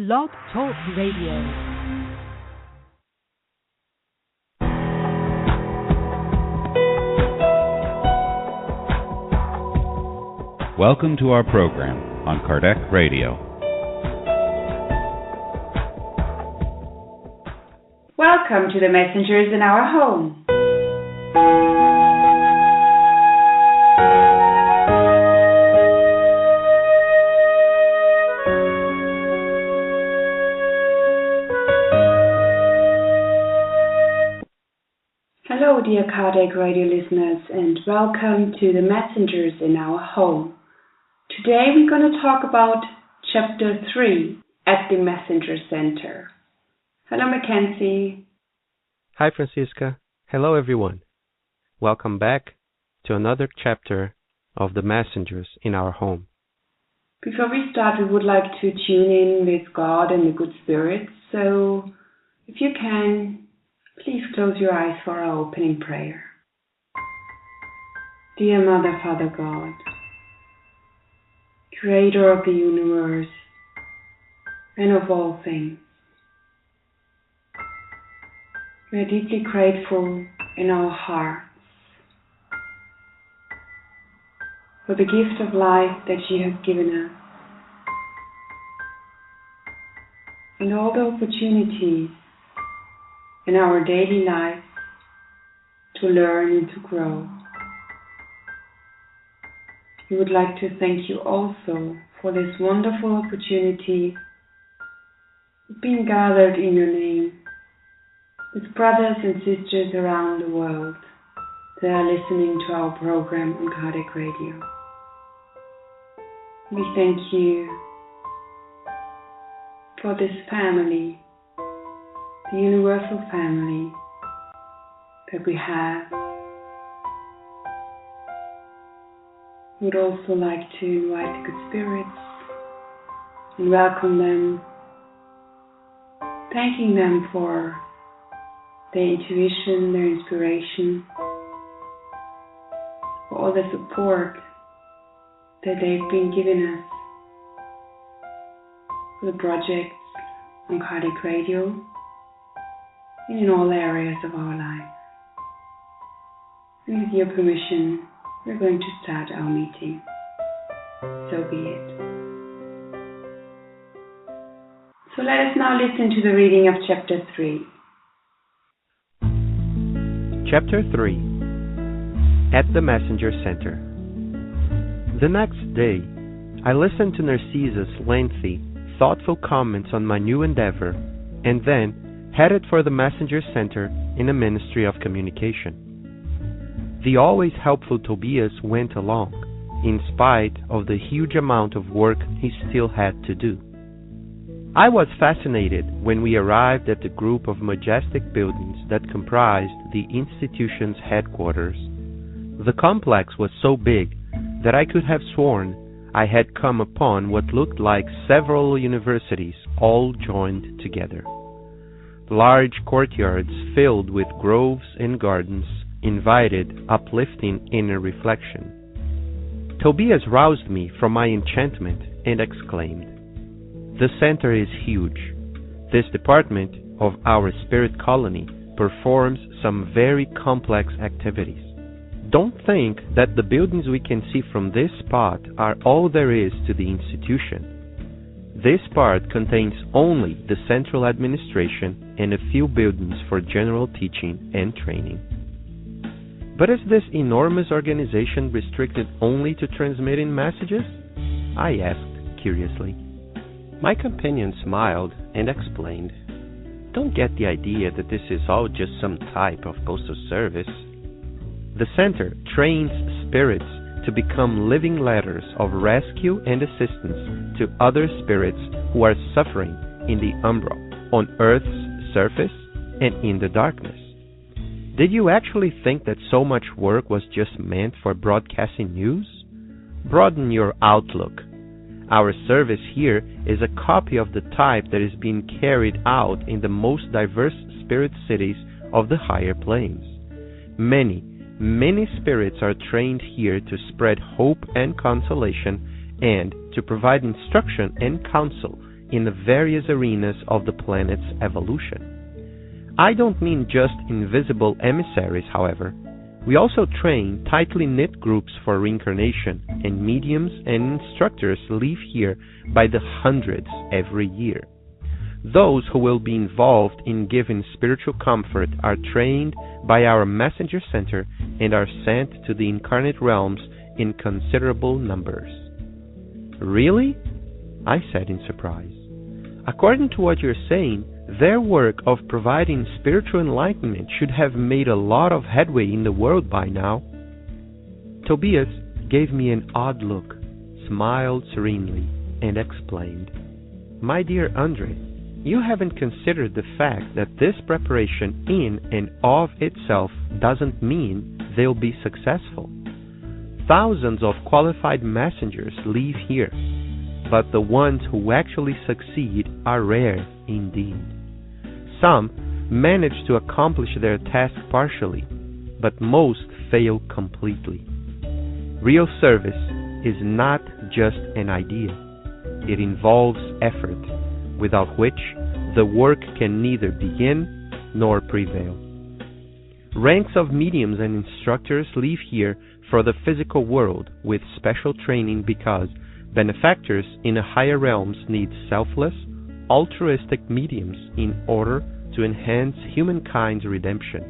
Blog Talk Radio. Welcome to our program on Kardec Radio. Welcome to the messengers in our home. Hello, dear Kardec Radio listeners, and welcome to the messengers in our home. Today we're going to talk about Chapter 3 at the Messenger Center. Hello, Mackenzie. Hi, Francisca. Hello, everyone. Welcome back to another chapter of the messengers in our home. Before we start, we would like to tune in with God and the good spirits. So, if you can, please close your eyes for our opening prayer. Dear Mother, Father God, Creator of the universe and of all things, we are deeply grateful in our hearts for the gift of life that you have given us and all the opportunities in our daily life to learn and to grow. We would like to thank you also for this wonderful opportunity of being gathered in your name with brothers and sisters around the world that are listening to our program on Kardec Radio. We thank you for this family, the universal family that we have. We would also like to invite the good spirits and welcome them, thanking them for their intuition, their inspiration, for all the support that they've been giving us for the projects on Kardec Radio and in all areas of our life. And with your permission, we're going to start our meeting. So be it. So let us now listen to the reading of Chapter 3. Chapter 3 at the Messenger Center. The next day, I listened to Narcissa's lengthy, thoughtful comments on my new endeavor, and then headed for the Messenger Center in the Ministry of Communication. The always helpful Tobias went along, in spite of the huge amount of work he still had to do. I was fascinated when we arrived at the group of majestic buildings that comprised the institution's headquarters. The complex was so big that I could have sworn I had come upon what looked like several universities all joined together. Large courtyards filled with groves and gardens invited uplifting inner reflection. Tobias roused me from my enchantment and exclaimed, "The center is huge. This department of our spirit colony performs some very complex activities. Don't think that the buildings we can see from this spot are all there is to the institution. This part contains only the central administration and a few buildings for general teaching and training." "But is this enormous organization restricted only to transmitting messages?" I asked curiously. My companion smiled and explained, "Don't get the idea that this is all just some type of postal service. The center trains spirits to become living letters of rescue and assistance to other spirits who are suffering in the umbra, on Earth's surface, and in the darkness. Did you actually think that so much work was just meant for broadcasting news? Broaden your outlook. Our service here is a copy of the type that is being carried out in the most diverse spirit cities of the higher planes. Many spirits are trained here to spread hope and consolation and to provide instruction and counsel in the various arenas of the planet's evolution. I don't mean just invisible emissaries, however. We also train tightly knit groups for reincarnation, and mediums and instructors leave here by the hundreds every year. Those who will be involved in giving spiritual comfort are trained by our messenger center and are sent to the incarnate realms in considerable numbers. Really? I said in surprise. According to what you're saying, their work of providing spiritual enlightenment should have made a lot of headway in the world by now. Tobias gave me an odd look, smiled serenely, and explained, "My dear Andre, you haven't considered the fact that this preparation in and of itself doesn't mean they'll be successful. Thousands of qualified messengers leave here, but the ones who actually succeed are rare indeed. Some manage to accomplish their task partially, but most fail completely. Real service is not just an idea. It involves effort, without which the work can neither begin nor prevail. Ranks of mediums and instructors leave here for the physical world with special training because benefactors in the higher realms need selfless, altruistic mediums in order to enhance humankind's redemption.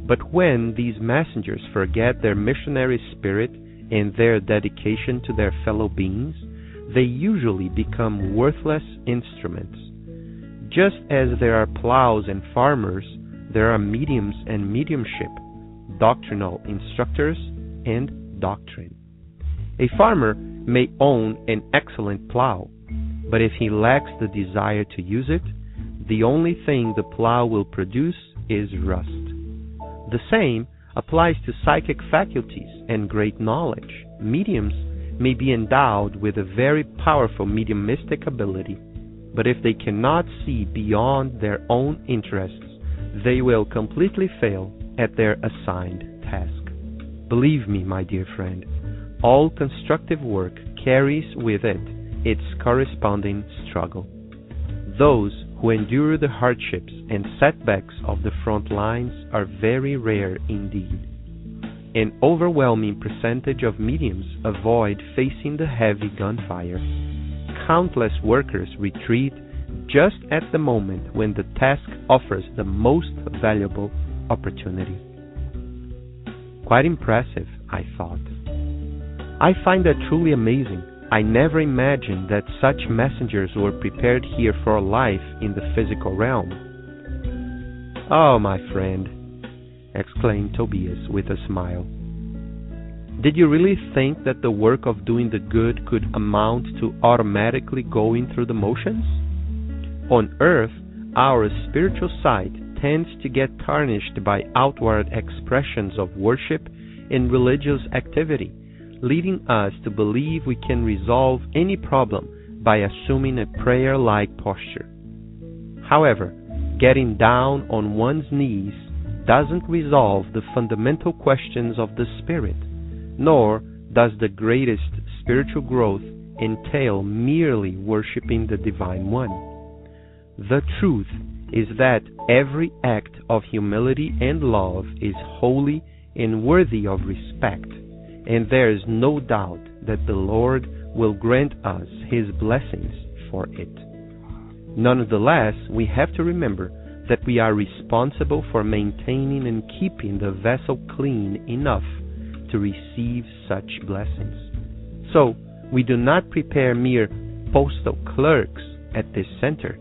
But when these messengers forget their missionary spirit and their dedication to their fellow beings, they usually become worthless instruments. Just as there are plows and farmers, there are mediums and mediumship, doctrinal instructors, and doctrine. A farmer may own an excellent plow, but if he lacks the desire to use it, the only thing the plow will produce is rust. The same applies to psychic faculties and great knowledge. Mediums may be endowed with a very powerful mediumistic ability, but if they cannot see beyond their own interests, they will completely fail at their assigned task. Believe me, my dear friend, all constructive work carries with it its corresponding struggle. Those who endure the hardships and setbacks of the front lines are very rare indeed. An overwhelming percentage of mediums avoid facing the heavy gunfire. Countless workers retreat just at the moment when the task offers the most valuable opportunity. Quite impressive, I thought. I find that truly amazing. I never imagined that such messengers were prepared here for life in the physical realm. "Oh, my friend," exclaimed Tobias with a smile. "Did you really think that the work of doing the good could amount to automatically going through the motions? On earth, our spiritual sight tends to get tarnished by outward expressions of worship and religious activity, leading us to believe we can resolve any problem by assuming a prayer-like posture. However, getting down on one's knees doesn't resolve the fundamental questions of the spirit, nor does the greatest spiritual growth entail merely worshiping the Divine One. The truth is that every act of humility and love is holy and worthy of respect, and there is no doubt that the Lord will grant us His blessings for it. Nonetheless, we have to remember that we are responsible for maintaining and keeping the vessel clean enough to receive such blessings. So, we do not prepare mere postal clerks at this center,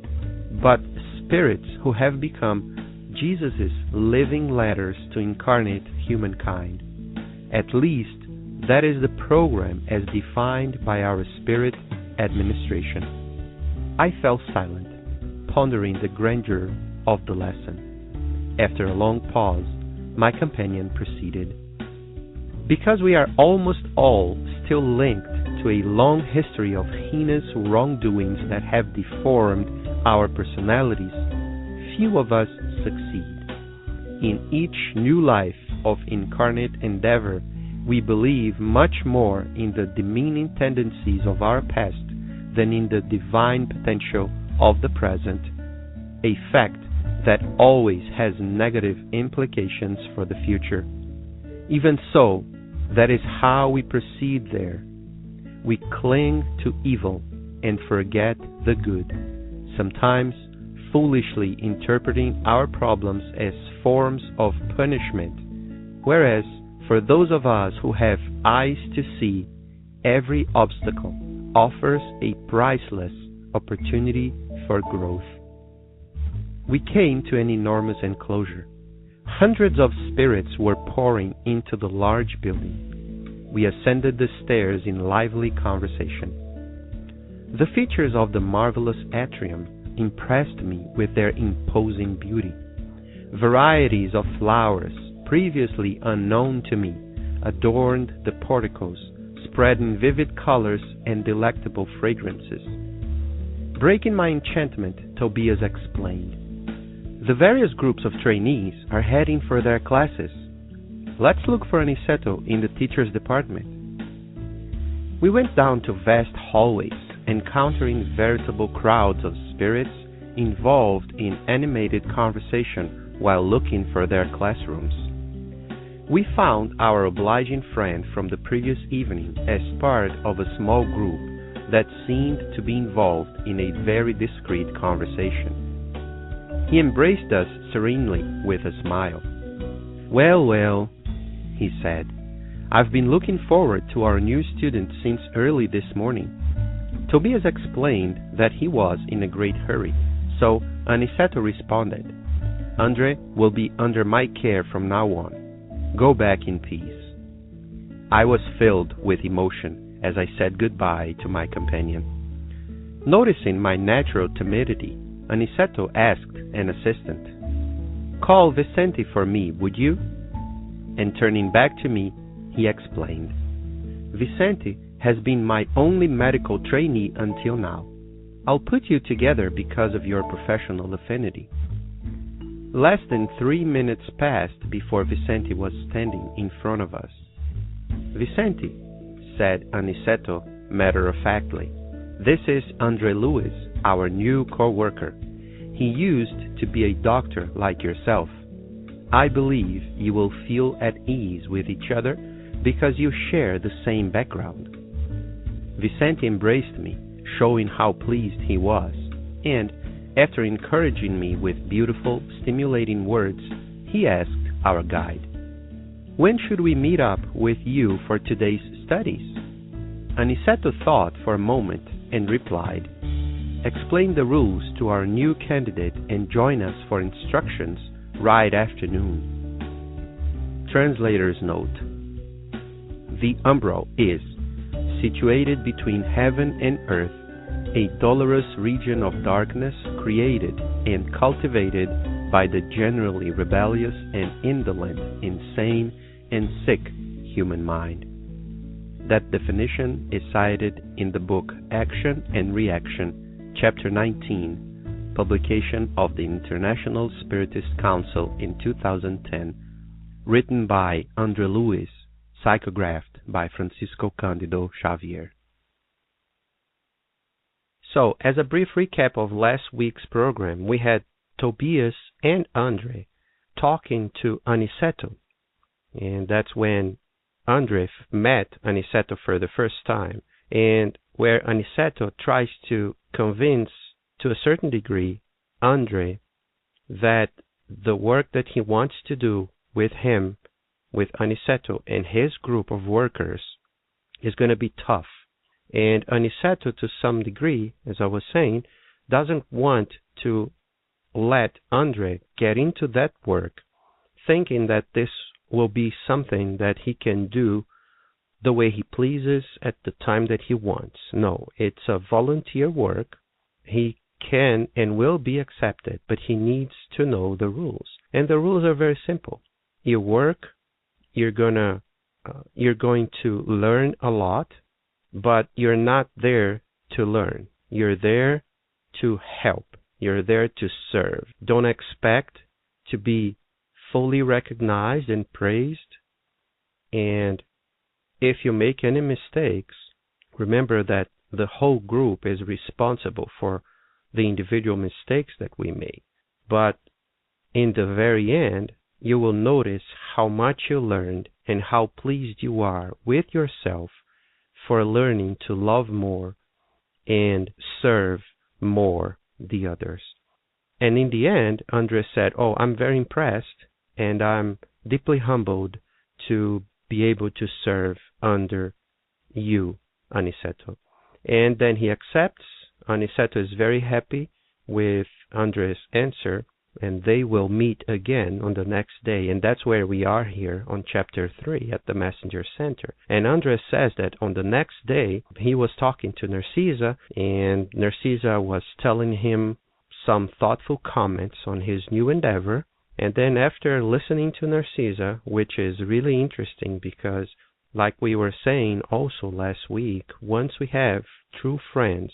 but spirits who have become Jesus' living letters to incarnate humankind. At least, that is the program as defined by our spirit administration. I fell silent, pondering the grandeur of the lesson. After a long pause, my companion proceeded. Because we are almost all still linked to a long history of heinous wrongdoings that have deformed our personalities, few of us succeed. In each new life of incarnate endeavor, we believe much more in the demeaning tendencies of our past than in the divine potential of the present, a fact that always has negative implications for the future. Even so, that is how we proceed there. We cling to evil and forget the good, sometimes foolishly interpreting our problems as forms of punishment, whereas for those of us who have eyes to see, every obstacle offers a priceless opportunity for growth. We came to an enormous enclosure. Hundreds of spirits were pouring into the large building. We ascended the stairs in lively conversation. The features of the marvelous atrium impressed me with their imposing beauty. Varieties of flowers, previously unknown to me, adorned the porticos, spreading vivid colors and delectable fragrances. Breaking my enchantment, Tobias explained. The various groups of trainees are heading for their classes. Let's look for Aniceto in the teacher's department. We went down to vast hallways, encountering veritable crowds of spirits involved in animated conversation while looking for their classrooms. We found our obliging friend from the previous evening as part of a small group that seemed to be involved in a very discreet conversation. He embraced us serenely with a smile. Well, well, he said, I've been looking forward to our new student since early this morning. Tobias explained that he was in a great hurry, so Aniceto responded, Andre will be under my care from now on. Go back in peace. I was filled with emotion as I said goodbye to my companion. Noticing my natural timidity, Aniceto asked an assistant, Call Vicente for me, would you? And turning back to me, he explained, Vicente has been my only medical trainee until now. I'll put you together because of your professional affinity. Less than 3 minutes passed before Vicente was standing in front of us. Vicente, said Aniceto matter-of-factly, this is Andre Luis, our new co-worker. He used to be a doctor like yourself. I believe you will feel at ease with each other because you share the same background. Vicente embraced me, showing how pleased he was, and, after encouraging me with beautiful, stimulating words, he asked our guide, When should we meet up with you for today's studies? Aniceto thought for a moment and replied, Explain the rules to our new candidate and join us for instructions right afternoon. Translator's note. The umbral is situated between heaven and earth, a dolorous region of darkness created and cultivated by the generally rebellious and indolent, insane, and sick human mind. That definition is cited in the book Action and Reaction, Chapter 19, publication of the International Spiritist Council in 2010, written by Andre Luis, psychographed by Francisco Cândido Xavier. So, as a brief recap of last week's program, we had Tobias and Andre talking to Aniceto, and that's when Andre met Aniceto for the first time, and where Aniceto tries to convince, to a certain degree, Andre that the work that he wants to do with him, with Aniceto and his group of workers, is going to be tough. And Aniceto, to some degree, as I was saying, doesn't want to let Andre get into that work, thinking that this will be something that he can do the way he pleases at the time that he wants. No, it's a volunteer work. He can and will be accepted, but he needs to know the rules. And the rules are very simple. You work, you're going to learn a lot, but you're not there to learn. You're there to help. You're there to serve. Don't expect to be fully recognized and praised. And if you make any mistakes, remember that the whole group is responsible for the individual mistakes that we make. But in the very end, you will notice how much you learned and how pleased you are with yourself for learning to love more and serve more the others. And in the end, Andre said, "Oh, I'm very impressed and I'm deeply humbled to be able to serve under you, Aniceto." And then he accepts. Aniceto is very happy with Andre's answer, and they will meet again on the next day. And that's where we are here on chapter 3 at the Messenger Center. And Andre says that on the next day, he was talking to Narcisa, and Narcisa was telling him some thoughtful comments on his new endeavor. And then after listening to Narcisa, which is really interesting because, like we were saying also last week, once we have true friends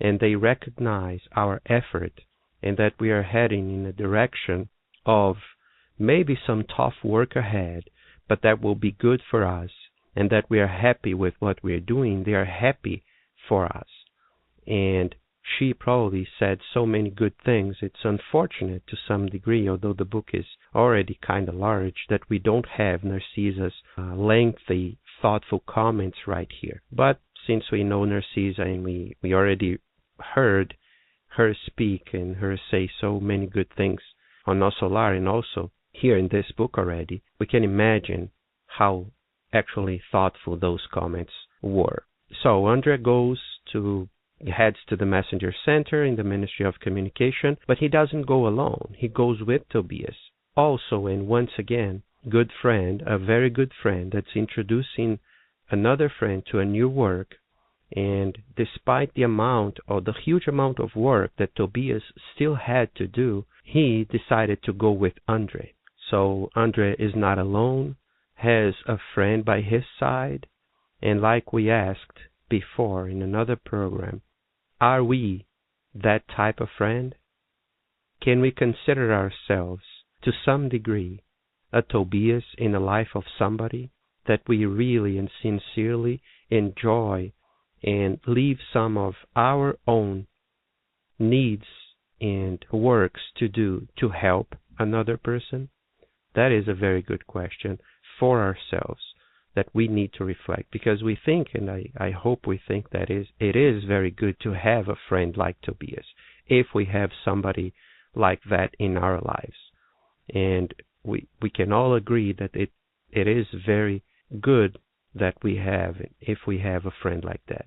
and they recognize our effort and that we are heading in a direction of maybe some tough work ahead, but that will be good for us, and that we are happy with what we are doing, they are happy for us. And she probably said so many good things. It's unfortunate to some degree, although the book is already kind of large, that we don't have Narcisa's lengthy, thoughtful comments right here. But since we know Narcisa and we already heard her speak and her say so many good things on O Solar and also here in this book already, we can imagine how actually thoughtful those comments were. So Andre heads to the Messenger Center in the Ministry of Communication, but he doesn't go alone. He goes with Tobias. Also, and once again, good friend, a very good friend that's introducing another friend to a new work. And despite the huge amount of work that Tobias still had to do, he decided to go with Andre. So Andre is not alone, has a friend by his side, and like we asked before in another program, are we that type of friend? Can we consider ourselves, to some degree, a Tobias in the life of somebody that we really and sincerely enjoy and leave some of our own needs and works to do to help another person? That is a very good question for ourselves that we need to reflect, because we think, and I hope we think, that it is very good to have a friend like Tobias, if we have somebody like that in our lives. And we can all agree that it is very good that we have, if we have a friend like that.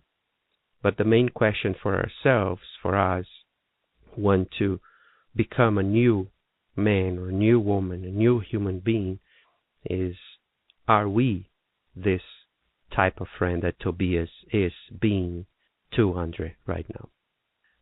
But the main question for ourselves, for us, want to become a new man or new woman, a new human being, is, are we this type of friend that Tobias is being to Andre right now?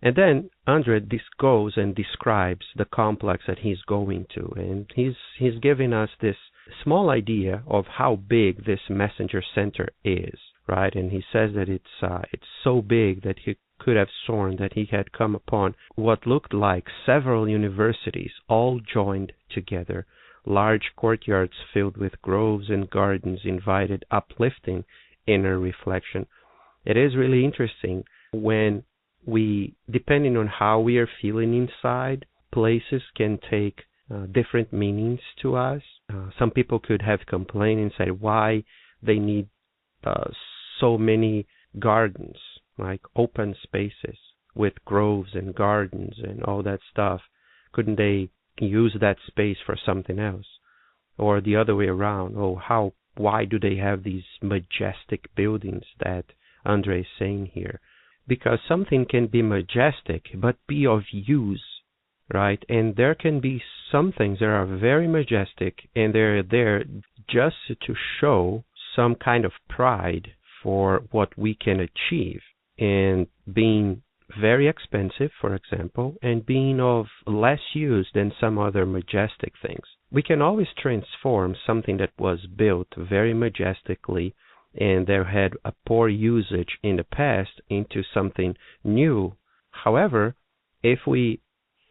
And then Andre goes and describes the complex that he's going to, and he's giving us this small idea of how big this Messenger Center is, right? And he says that it's so big that he could have sworn that he had come upon what looked like several universities all joined together. Large courtyards filled with groves and gardens invited uplifting inner reflection. It is really interesting when we, depending on how we are feeling inside, places can take different meanings to us. Some people could have complained and said why they need so many gardens, like open spaces with groves and gardens and all that stuff. Couldn't they use that space for something else? Or the other way around, why do they have these majestic buildings that Andre is saying here? Because something can be majestic but be of use, right? And there can be some things that are very majestic and they're there just to show some kind of pride for what we can achieve, and being very expensive, for example, and being of less use than some other majestic things. We can always transform something that was built very majestically and there had a poor usage in the past into something new. However, if we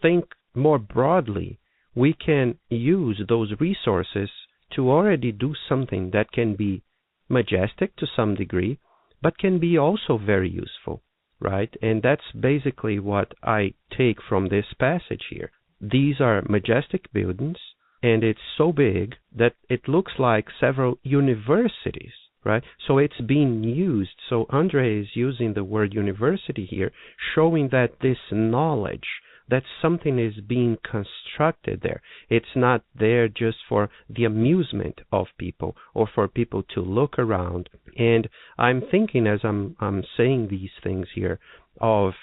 think more broadly, we can use those resources to already do something that can be majestic to some degree, but can be also very useful, right? And that's basically what I take from this passage here. These are majestic buildings, and it's so big that it looks like several universities, right? So it's being used. So Andre is using the word university here, showing that this knowledge, that something is being constructed there. It's not there just for the amusement of people or for people to look around. And I'm thinking as I'm saying these things here of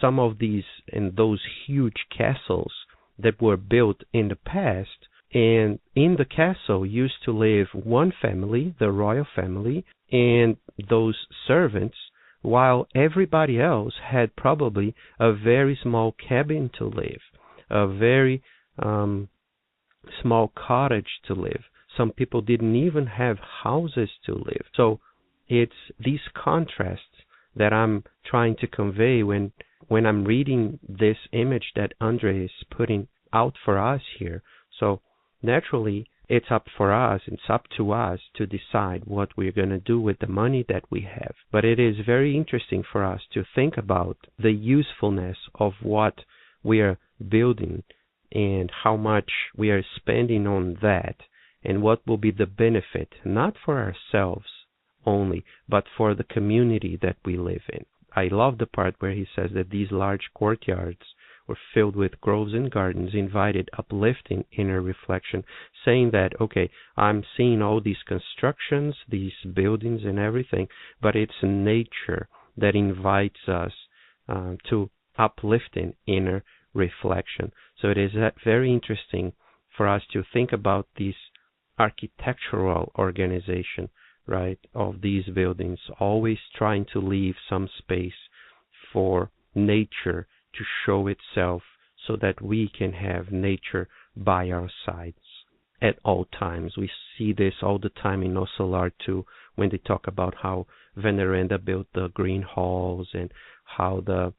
some of these and those huge castles that were built in the past. And in the castle used to live one family, the royal family, and those servants, while everybody else had probably a very small cabin to live, a very small cottage to live. Some people didn't even have houses to live. So it's these contrasts that I'm trying to convey when I'm reading this image that Andre is putting out for us here. So naturally, it's up for us, it's up to us to decide what we're going to do with the money that we have. But it is very interesting for us to think about the usefulness of what we are building and how much we are spending on that and what will be the benefit, not for ourselves only, but for the community that we live in. I love the part where he says that these large courtyards were filled with groves and gardens, invited uplifting inner reflection, saying that, okay, I'm seeing all these constructions, these buildings and everything, but it's nature that invites us to uplifting inner reflection. So it is very interesting for us to think about this architectural organization, right, of these buildings, always trying to leave some space for nature to show itself so that we can have nature by our sides at all times. We see this all the time in Ocelar too, when they talk about how Veneranda built the green halls and how the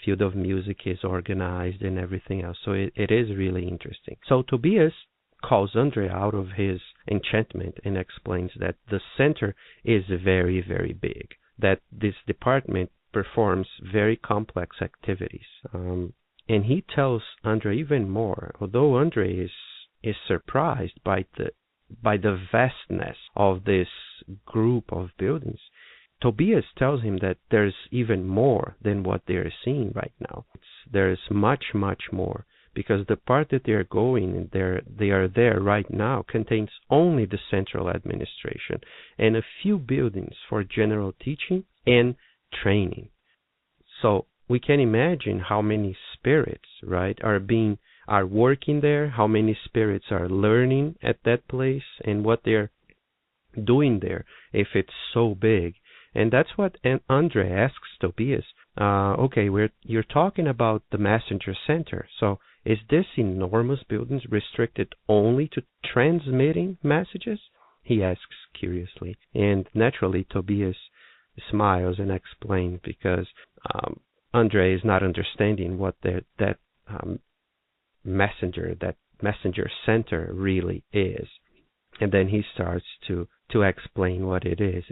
field of music is organized and everything else. So it is really interesting. So Tobias calls Andre out of his enchantment and explains that the center is very, very big, that this department performs very complex activities. And he tells Andre even more, although Andre is surprised by the vastness of this group of buildings, Tobias tells him that there's even more than what they're seeing right now. There's much, much more, because the part that they're going and they are there right now contains only the central administration and a few buildings for general teaching and training. So we can imagine how many spirits, right, are working there, how many spirits are learning at that place, and what they're doing there if it's so big. And that's what Andre asks Tobias. Okay, you're talking about the messenger center. So is this enormous building restricted only to transmitting messages? He asks curiously. And naturally, Tobias smiles and explains, because Andre is not understanding what that messenger center really is. And then he starts to explain what it is.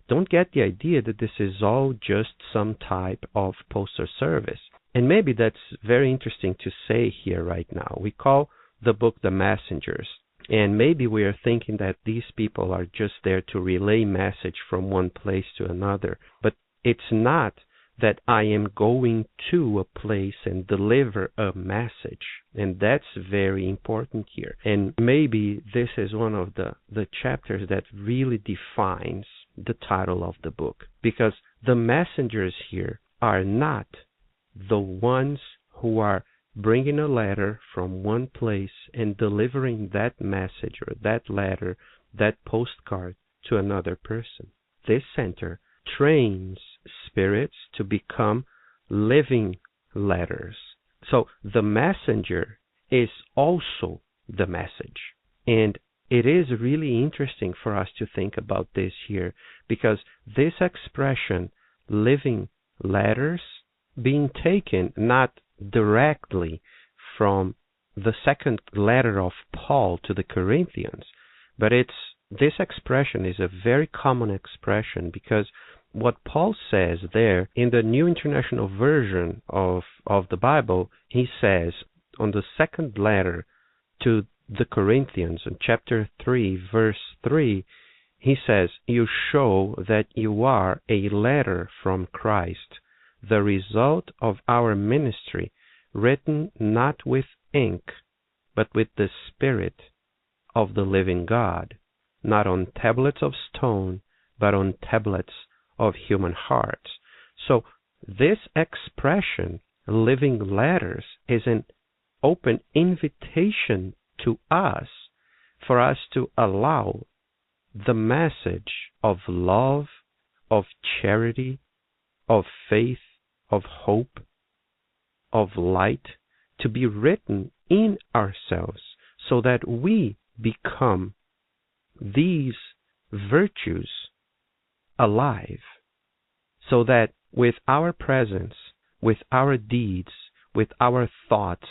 Don't get the idea that this is all just some type of postal service. And maybe that's very interesting to say here right now. We call the book The Messengers. And maybe we are thinking that these people are just there to relay message from one place to another. But it's not that I am going to a place and deliver a message. And that's very important here. And maybe this is one of the chapters that really defines the title of the book. Because the messengers here are not the ones who are bringing a letter from one place and delivering that message or that letter, that postcard to another person. This center trains spirits to become living letters. So the messenger is also the message. And it is really interesting for us to think about this here, because this expression, living letters, being taken not directly from the second letter of Paul to the Corinthians, but this expression is a very common expression, because what Paul says there in the New International Version of the Bible, he says on the second letter to the Corinthians in chapter 3, verse 3, he says, "You show that you are a letter from Christ, the result of our ministry, written not with ink, but with the Spirit of the living God, not on tablets of stone, but on tablets of human hearts." So this expression, living letters, is an open invitation to us for us to allow the message of love, of charity, of faith, of hope, of light to be written in ourselves so that we become these virtues alive, so that with our presence, with our deeds, with our thoughts,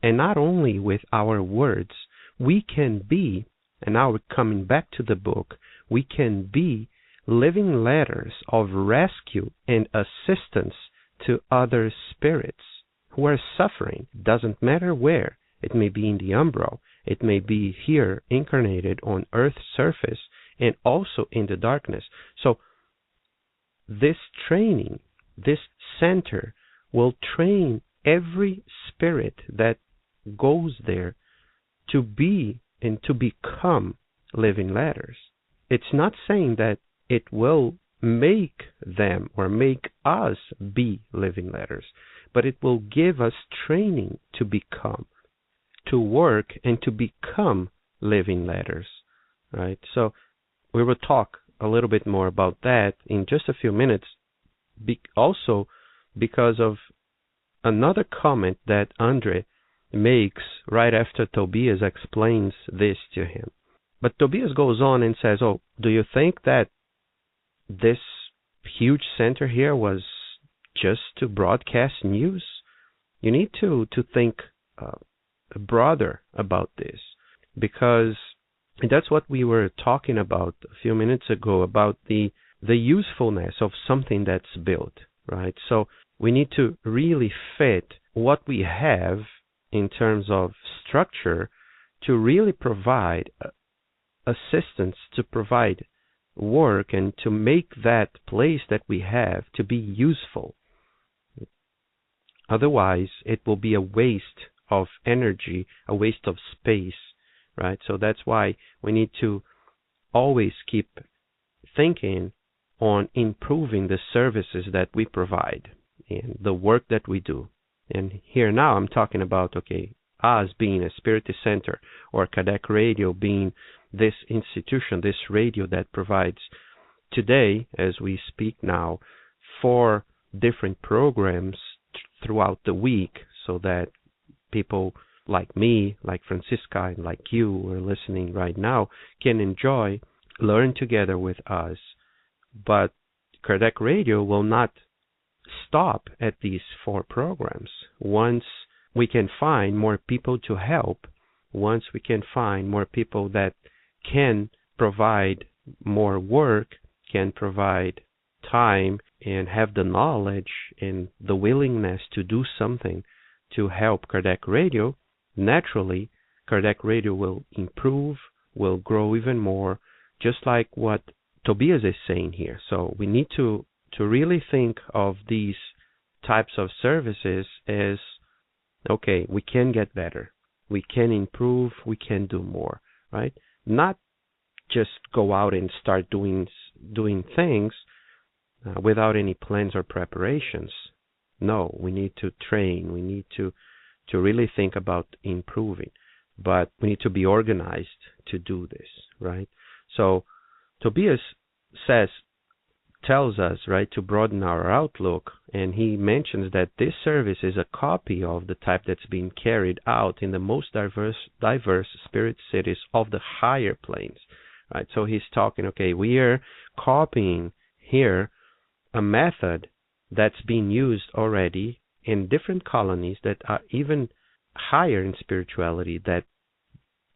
and not only with our words, we can be, and now we're coming back to the book, we can be living letters of rescue and assistance to other spirits who are suffering. Doesn't matter where. It may be in the umbral. It may be here incarnated on Earth's surface and also in the darkness. So this training, this center will train every spirit that goes there to be and to become living letters. It's not saying that it will make them or make us be living letters, but it will give us training to become, to work and to become living letters, right? So we will talk a little bit more about that in just a few minutes, also because of another comment that Andre makes right after Tobias explains this to him. But Tobias goes on and says, "Oh, do you think that this huge center here was just to broadcast news? You need to think broader about this, because that's what we were talking about a few minutes ago, about the usefulness of something that's built, right? So we need to really fit what we have in terms of structure to really provide assistance, to provide work, and to make that place that we have to be useful. Otherwise, it will be a waste of energy, a waste of space, right? So that's why we need to always keep thinking on improving the services that we provide and the work that we do. And here now I'm talking about, us being a Spiritist Center, or Kardec Radio being this institution, this radio that provides today, as we speak now, 4 different programs throughout the week, so that people like me, like Francisca, and like you who are listening right now can enjoy, learn together with us. But Kardec Radio will not stop at these 4 programs. Once we can find more people to help, once we can find more people that can provide more work, can provide time, and have the knowledge and the willingness to do something to help Kardec Radio, naturally Kardec Radio will improve, will grow even more, just like what Tobias is saying here. So we need to really think of these types of services as, we can get better, we can improve, we can do more, right? Not just go out and start doing things without any plans or preparations. No, we need to train, we need to really think about improving, but we need to be organized to do this, right? So Tobias tells us, right, to broaden our outlook, and he mentions that this service is a copy of the type that's being carried out in the most diverse spirit cities of the higher planes, right? So he's talking, we are copying here a method that's being used already in different colonies that are even higher in spirituality than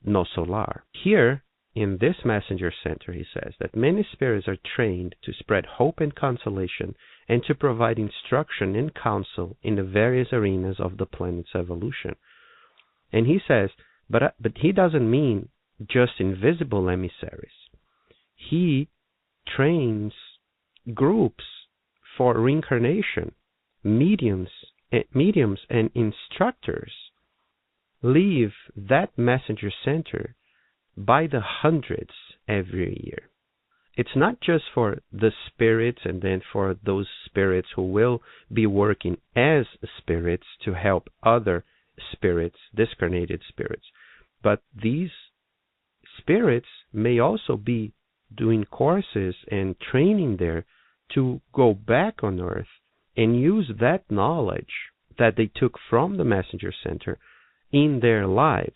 No Solar. Here, in this messenger center, he says, that many spirits are trained to spread hope and consolation and to provide instruction and counsel in the various arenas of the planet's evolution. And he says, but he doesn't mean just invisible emissaries. He trains groups for reincarnation. Mediums and instructors leave that messenger center by the hundreds every year. It's not just for the spirits and then for those spirits who will be working as spirits to help other spirits, discarnated spirits, but these spirits may also be doing courses and training there to go back on Earth and use that knowledge that they took from the messenger center in their lives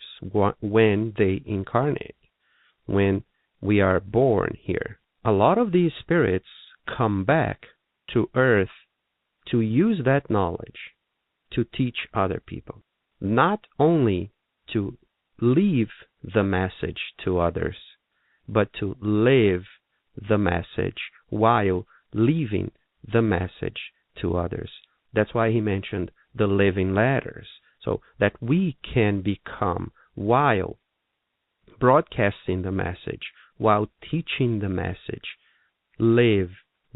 when they incarnate, when we are born here. A lot of these spirits come back to Earth to use that knowledge to teach other people, not only to leave the message to others, but to live the message while leaving the message to others. That's why he mentioned the living letters, so that we can become, while broadcasting the message, while teaching the message, live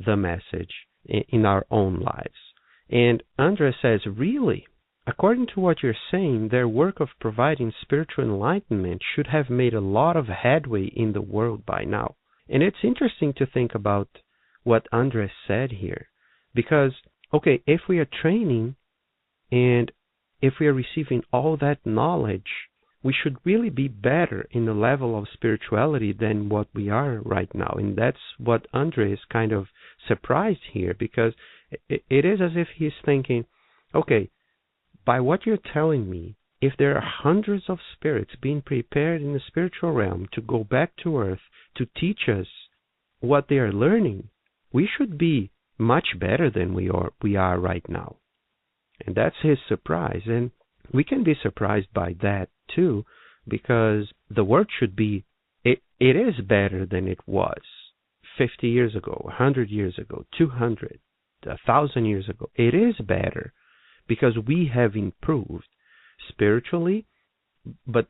the message in our own lives. And Andres says, really, according to what you're saying, their work of providing spiritual enlightenment should have made a lot of headway in the world by now. And it's interesting to think about what Andres said here, because, okay, if we are training and if we are receiving all that knowledge, we should really be better in the level of spirituality than what we are right now. And that's what Andre is kind of surprised here, because it is as if he's thinking, okay, by what you're telling me, if there are hundreds of spirits being prepared in the spiritual realm to go back to Earth to teach us what they are learning, we should be much better than we are right now. And that's his surprise. And we can be surprised by that too, because the word should be, it is better than it was 50 years ago, 100 years ago, 200, 1,000 years ago. It is better because we have improved spiritually, but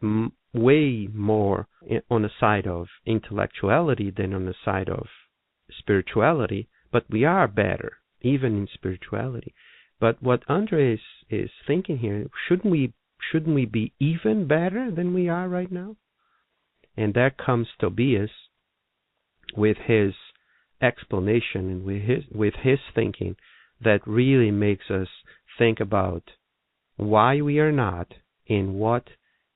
way more on the side of intellectuality than on the side of spirituality. But we are better, even in spirituality. But what Andre is thinking here, shouldn't we be even better than we are right now? And there comes Tobias with his explanation and with his thinking that really makes us think about why we are not and what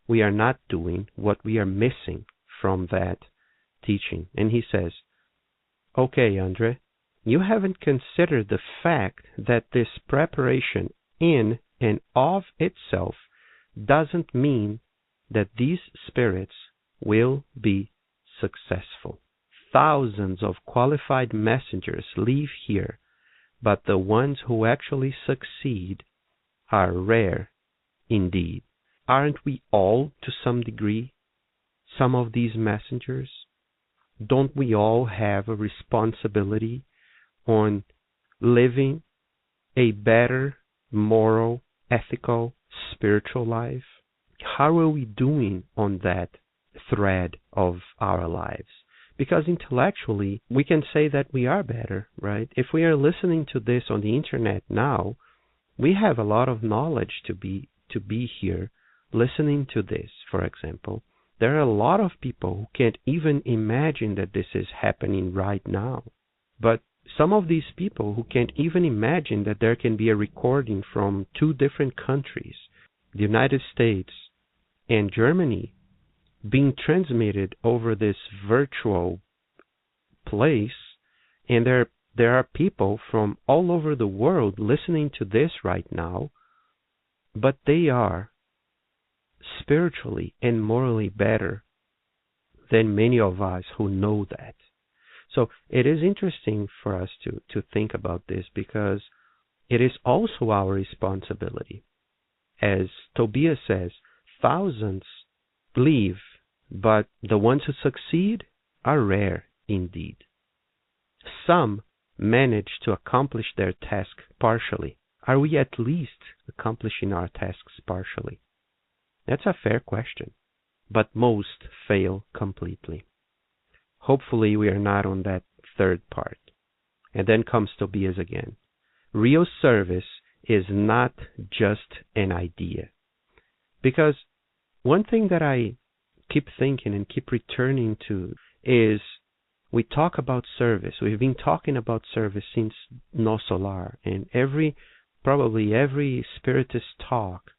we are not doing, what we are missing from that teaching. And he says, okay, Andre, you haven't considered the fact that this preparation in and of itself doesn't mean that these spirits will be successful. Thousands of qualified messengers leave here, but the ones who actually succeed are rare indeed. Aren't we all, to some degree, some of these messengers? Don't we all have a responsibility on living a better, moral, ethical, spiritual life? How are we doing on that thread of our lives? Because intellectually, we can say that we are better, right? If we are listening to this on the internet now, we have a lot of knowledge to be here listening to this, for example. There are a lot of people who can't even imagine that this is happening right now. But some of these people who can't even imagine that there can be a recording from two different countries, the United States and Germany, being transmitted over this virtual place, and there are people from all over the world listening to this right now, but they are spiritually and morally better than many of us who know that. So it is interesting for us to think about this, because it is also our responsibility. As Tobias says, thousands leave but the ones who succeed are rare indeed. Some manage to accomplish their task partially. Are we at least accomplishing our tasks partially? That's a fair question, but most fail completely. Hopefully we are not on that third part. And then comes Tobias again. Real service is not just an idea. Because one thing that I keep thinking and keep returning to is we talk about service. We've been talking about service since No Solar, and probably every spiritist talk,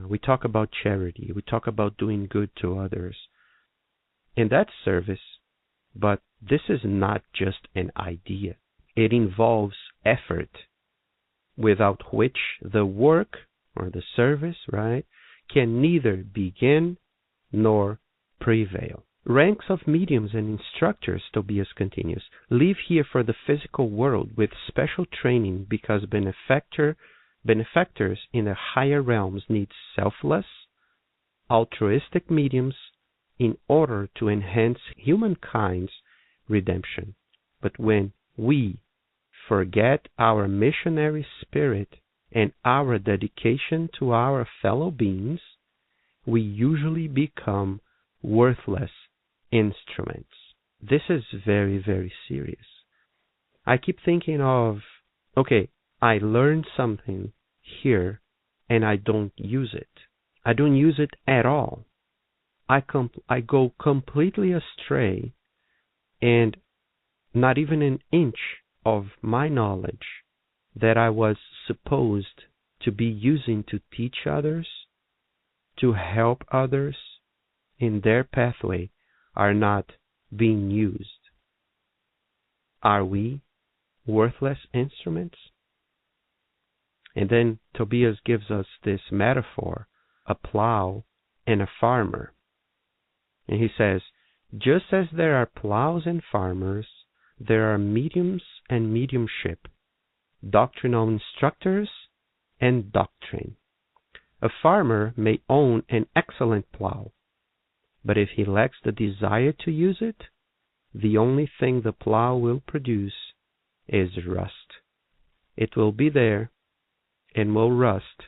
we talk about charity. We talk about doing good to others. And that's service, but this is not just an idea. It involves effort, without which the work or the service, right, can neither begin nor prevail. Ranks of mediums and instructors, Tobias continues, live here for the physical world with special training because benefactors in the higher realms need selfless, altruistic mediums in order to enhance humankind's redemption. But when we forget our missionary spirit and our dedication to our fellow beings, we usually become worthless instruments. This is very, very serious. I keep thinking of, okay, I learned something here and I don't use it. I don't use it at all. I go completely astray, and not even an inch of my knowledge that I was supposed to be using to teach others, to help others in their pathway, are not being used. Are we worthless instruments? And then Tobias gives us this metaphor, a plow and a farmer. And he says, just as there are plows and farmers, there are mediums and mediumship, doctrinal instructors and doctrine. A farmer may own an excellent plow, but if he lacks the desire to use it, the only thing the plow will produce is rust. It will be there and will rust,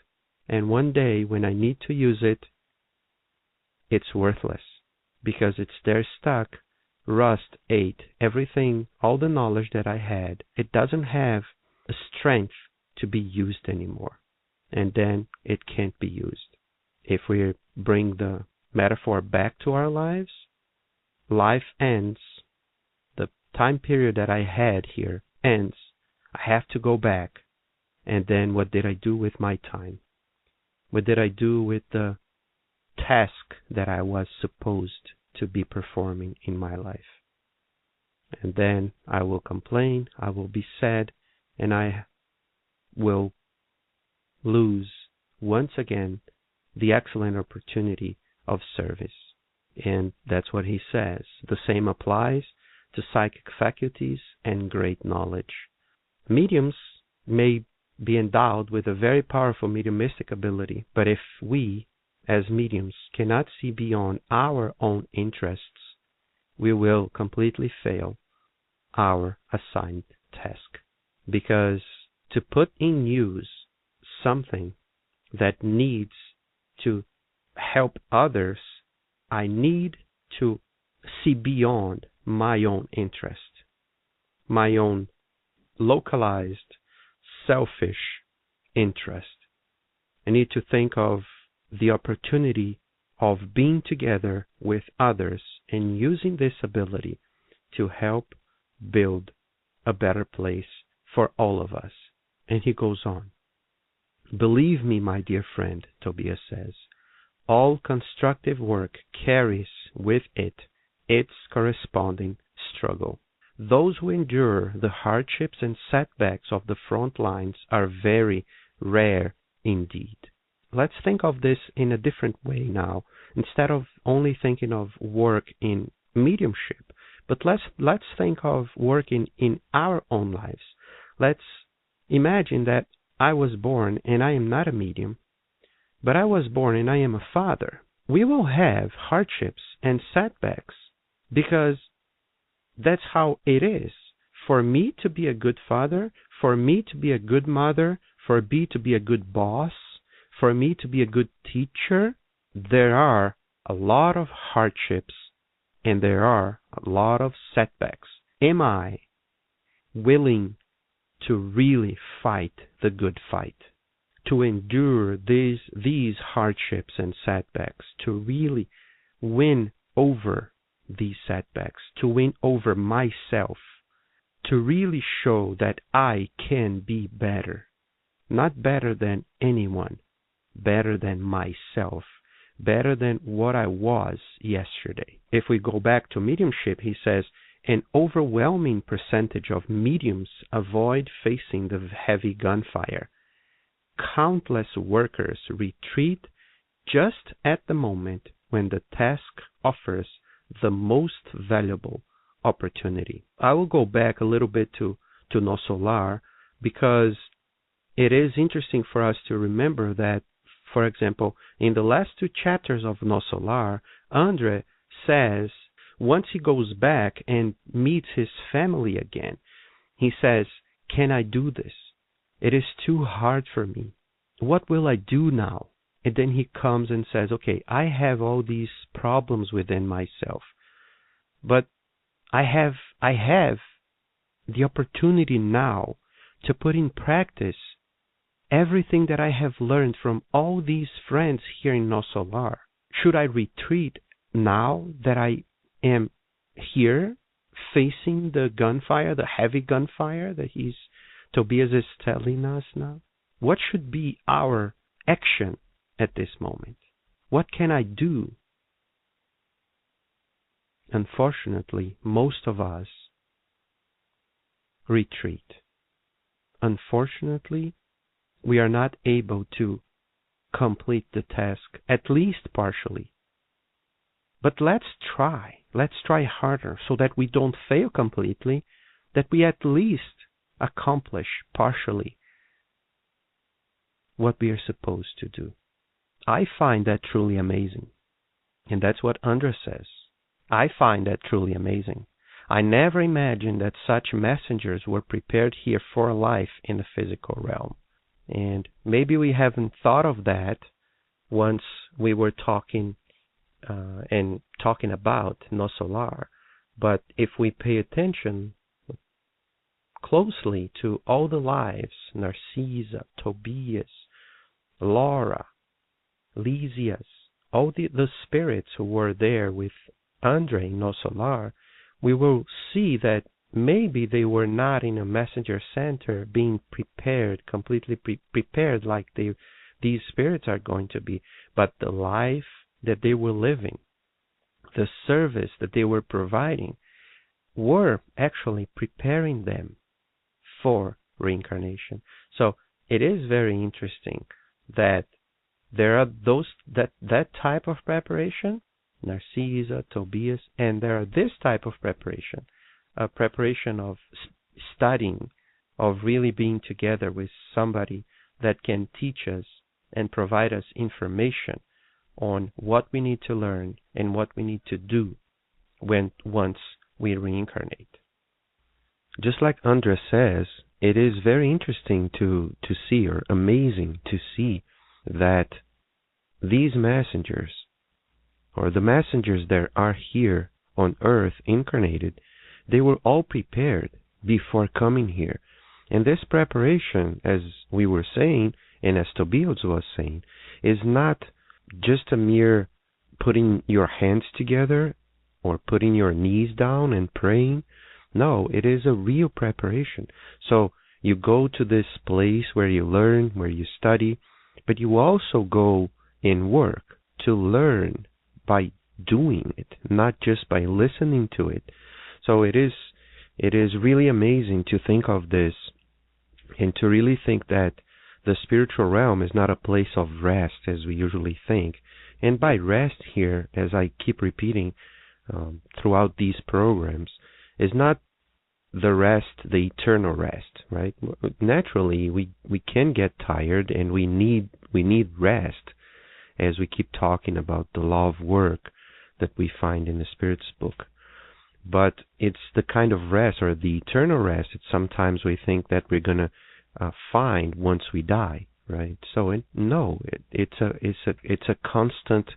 and one day when I need to use it, it's worthless, because it's there stuck. Rust ate everything, all the knowledge that I had. It doesn't have a strength to be used anymore, and then it can't be used. If we bring the metaphor back to our lives, life ends. The time period that I had here ends. I have to go back. And then what did I do with my time? What did I do with the task that I was supposed to be performing in my life? And then I will complain, I will be sad, and I will lose once again the excellent opportunity of service. And that's what he says. The same applies to psychic faculties and great knowledge. Mediums may be endowed with a very powerful mediumistic ability, but if we, as mediums, cannot see beyond our own interests, we will completely fail our assigned task. Because to put in use something that needs to help others, I need to see beyond my own interest, my own localized, selfish interest. I need to think of the opportunity of being together with others and using this ability to help build a better place for all of us. And he goes on. Believe me, my dear friend, Tobias says, all constructive work carries with it its corresponding struggle. Those who endure the hardships and setbacks of the front lines are very rare indeed. Let's think of this in a different way now. Instead of only thinking of work in mediumship, but let's think of working in our own lives. Let's imagine that I was born and I am not a medium, but I was born and I am a father. we will have hardships and setbacks because that's how it is. For me to be a good father, for me to be a good mother, for me to be a good boss, for me to be a good teacher, there are a lot of hardships and there are a lot of setbacks. Am I willing to really fight the good fight? To endure these hardships and setbacks, to really win over these setbacks, to win over myself, to really show that I can be better. Not better than anyone, better than myself, better than what I was yesterday. If we go back to mediumship, he says, an overwhelming percentage of mediums avoid facing the heavy gunfire. Countless workers retreat just at the moment when the task offers the most valuable opportunity. I will go back a little bit to No Solar because it is interesting for us to remember that, for example, in the last 2 chapters of No Solar, Andre says, once he goes back and meets his family again, he says, can I do this? It is too hard for me. What will I do now? And then he comes and says, okay, I have all these problems within myself, but I have the opportunity now to put in practice everything that I have learned from all these friends here in No Solar. Should I retreat now that I am here facing the gunfire, the heavy gunfire that Tobias is telling us now? What should be our action at this moment? What can I do? Unfortunately, most of us retreat. Unfortunately, we are not able to complete the task, at least partially. But let's try. Let's try harder so that we don't fail completely, that we at least accomplish partially what we are supposed to do. I find that truly amazing. And that's what Andra says. I find that truly amazing. I never imagined that such messengers were prepared here for life in the physical realm. And maybe we haven't thought of that once we were talking about No Solar. But if we pay attention closely to all the lives, Narcisa, Tobias, Laura, Lysias, all the spirits who were there with Andre in No Solar, we will see that maybe they were not in a messenger center being prepared, completely prepared like these spirits are going to be, but the life that they were living, the service that they were providing, were actually preparing them for reincarnation. So it is very interesting that there are that type of preparation, Narcisa, Tobias, and there are this type of preparation, a preparation of studying, of really being together with somebody that can teach us and provide us information on what we need to learn and what we need to do once we reincarnate. Just like Andra says, it is very interesting to see, or amazing to see, that these messengers, or the messengers that are here on earth incarnated, they were all prepared before coming here. And this preparation, as we were saying, and as Tobias was saying, is not just a mere putting your hands together or putting your knees down and praying. No, it is a real preparation. So you go to this place where you learn, where you study, but you also go and work to learn by doing it, not just by listening to it. So it is really amazing to think of this and to really think that the spiritual realm is not a place of rest as we usually think. And by rest here, as I keep repeating throughout these programs, is not the rest, the eternal rest, right? Naturally, we can get tired and we need rest. as we keep talking about the law of work that we find in the Spirit's book. But it's the kind of rest, or the eternal rest, that sometimes we think that we're going to find once we die, right? So it's a constant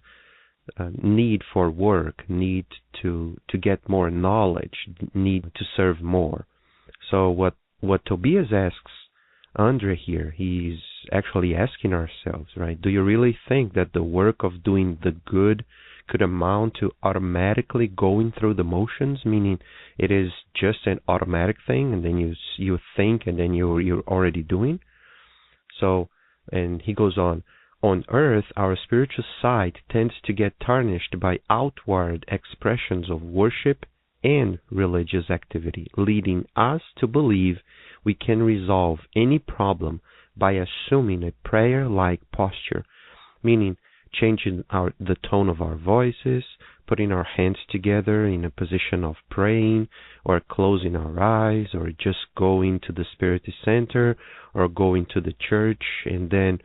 need for work, need to get more knowledge, need to serve more. So what Tobias asks Andre here, he's actually asking ourselves, right? Do you really think that the work of doing the good could amount to automatically going through the motions, meaning it is just an automatic thing, and then you think, and then you're already doing? So, and he goes on earth, our spiritual side tends to get tarnished by outward expressions of worship and religious activity, leading us to believe we can resolve any problem by assuming a prayer-like posture, meaning changing the tone of our voices, putting our hands together in a position of praying, or closing our eyes, or just going to the Spirit Center, or going to the church, and then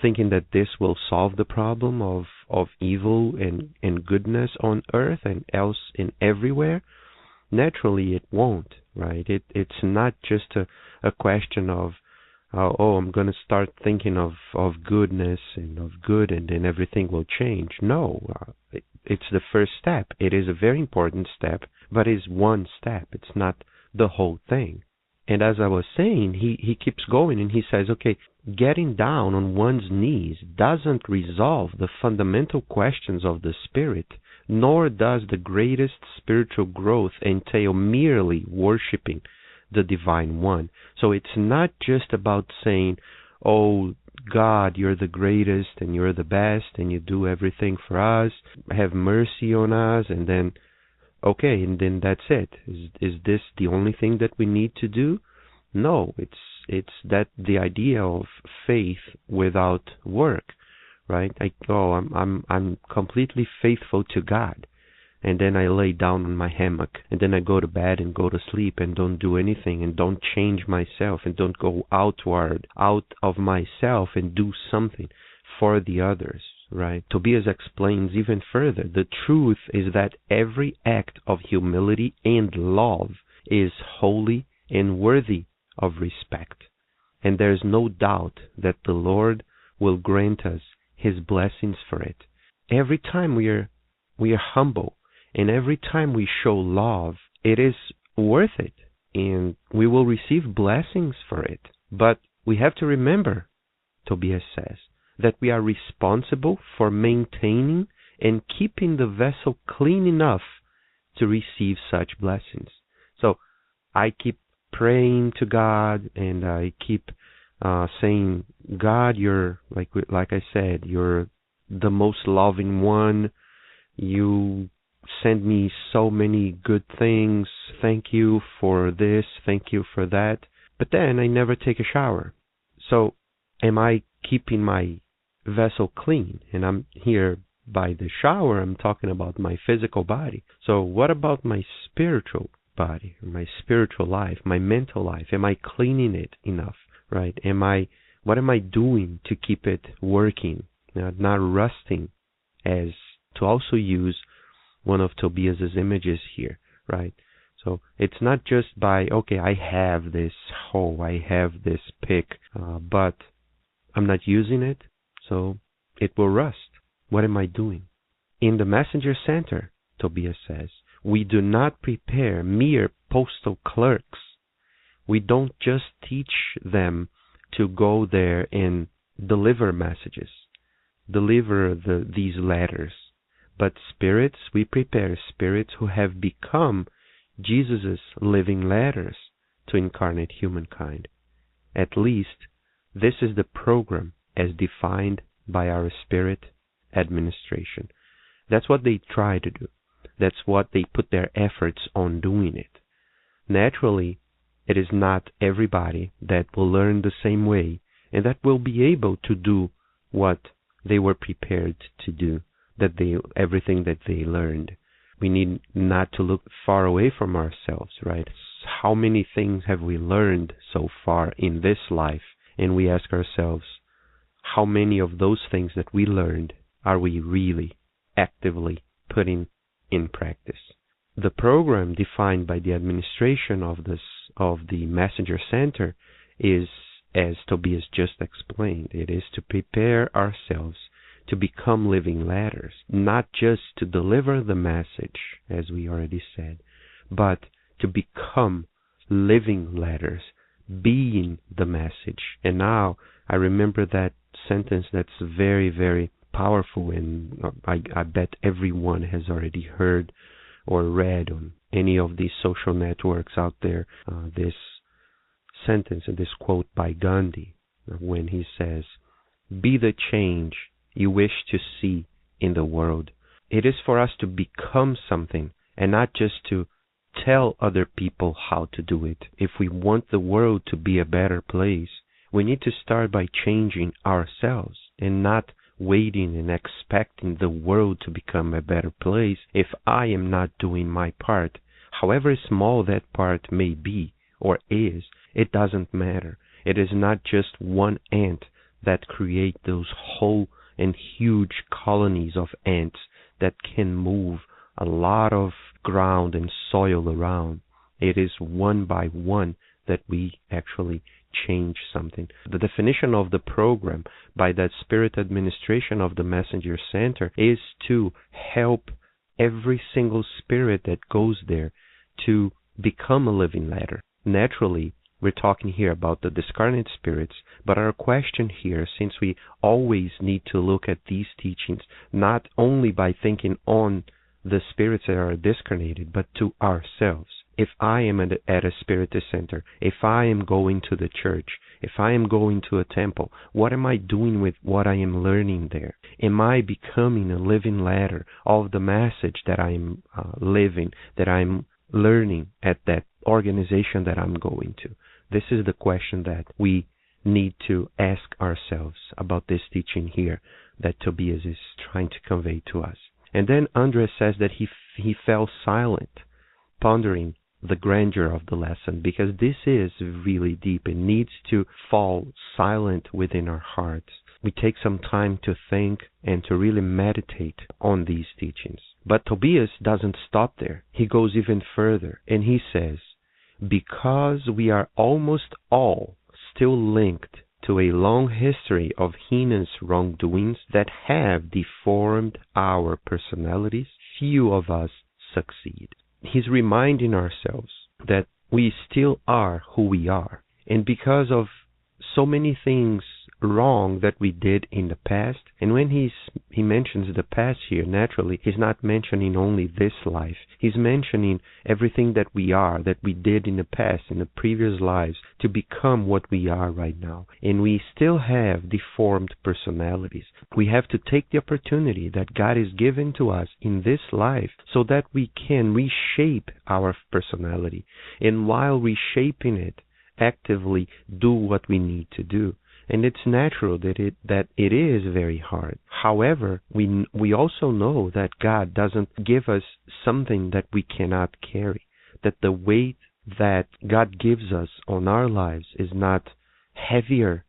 thinking that this will solve the problem of evil and goodness on earth and else in everywhere. Naturally, it won't, right? It's not just a question of, I'm going to start thinking of goodness and of good, and then everything will change. No, it's the first step. It is a very important step, but it's one step. It's not the whole thing. And as I was saying, he keeps going, and he says, okay, getting down on one's knees doesn't resolve the fundamental questions of the spirit, nor does the greatest spiritual growth entail merely worshiping the Divine One. So it's not just about saying, oh, God, you're the greatest, and you're the best, and you do everything for us, have mercy on us, and then, okay, and then that's it. Is this the only thing that we need to do? No, it's that the idea of faith without work, right? I'm completely faithful to God, and then I lay down on my hammock, and then I go to bed and go to sleep and don't do anything, and don't change myself, and don't go out of myself and do something for the others, right? Tobias explains even further. The truth is that every act of humility and love is holy and worthy of respect, and there is no doubt that the Lord will grant us His blessings for it. Every time we are humble, and every time we show love, it is worth it, and we will receive blessings for it. But we have to remember, Tobias says, that we are responsible for maintaining and keeping the vessel clean enough to receive such blessings. So I keep praying to God, and I keep saying, God, you're, like I said, you're the most loving one. You send me so many good things. Thank you for this. Thank you for that. But then I never take a shower. So am I keeping my vessel clean? And I'm here by the shower, I'm talking about my physical body. So what about my spiritual body, my spiritual life, my mental life? Am I cleaning it enough, right? What am I doing to keep it working, not rusting, as to also use one of Tobias's images here, right? So it's not just by, okay, I have this hoe, I have this pick, but I'm not using it, so it will rust. What am I doing? In the Messenger Center, Tobias says, we do not prepare mere postal clerks. We don't just teach them to go there and deliver messages, deliver these letters. But spirits, we prepare spirits who have become Jesus' living letters to incarnate humankind. At least, this is the program as defined by our Spirit administration. That's what they try to do. That's what they put their efforts on doing it. Naturally, it is not everybody that will learn the same way and that will be able to do what they were prepared to do, everything that they learned. We need not to look far away from ourselves, right? How many things have we learned so far in this life? And we ask ourselves, how many of those things that we learned are we really actively putting in practice? The program defined by the administration of the Messenger Center is, as Tobias just explained, it is to prepare ourselves to become living letters, not just to deliver the message, as we already said, but to become living letters, being the message. And now I remember that sentence that's very, very powerful, and I bet everyone has already heard or read on any of these social networks out there, this sentence and this quote by Gandhi, when he says, "Be the change you wish to see in the world." It is for us to become something and not just to tell other people how to do it. If we want the world to be a better place, we need to start by changing ourselves and not waiting and expecting the world to become a better place if I am not doing my part. However small that part may be or is, it doesn't matter. It is not just one ant that create those whole and huge colonies of ants that can move a lot of ground and soil around. It is one by one that we actually change something. The definition of the program by that Spirit administration of the Messenger Center is to help every single spirit that goes there to become a living letter. Naturally, we're talking here about the discarnate spirits, but our question here, since we always need to look at these teachings not only by thinking on the spirits that are discarnated, but to ourselves. If I am at a spiritist center, if I am going to the church, if I am going to a temple, what am I doing with what I am learning there? Am I becoming a living letter of the message that I am living, that I'm learning at that organization that I'm going to? This is the question that we need to ask ourselves about this teaching here that Tobias is trying to convey to us. And then Andres says that he fell silent, pondering the grandeur of the lesson, because this is really deep. It needs to fall silent within our hearts. We take some time to think and to really meditate on these teachings. But Tobias doesn't stop there. He goes even further, and he says, because we are almost all still linked to a long history of heinous wrongdoings that have deformed our personalities, few of us succeed. He's reminding ourselves that we still are who we are. And because of so many things wrong that we did in the past, and when he mentions the past here, naturally, he's not mentioning only this life. He's mentioning everything that we are, that we did in the past, in the previous lives, to become what we are right now. And we still have deformed personalities. We have to take the opportunity that God has given to us in this life so that we can reshape our personality. And while reshaping it, actively do what we need to do. And it's natural that it is very hard. However, we also know that God doesn't give us something that we cannot carry, that the weight that God gives us on our lives is not a heavier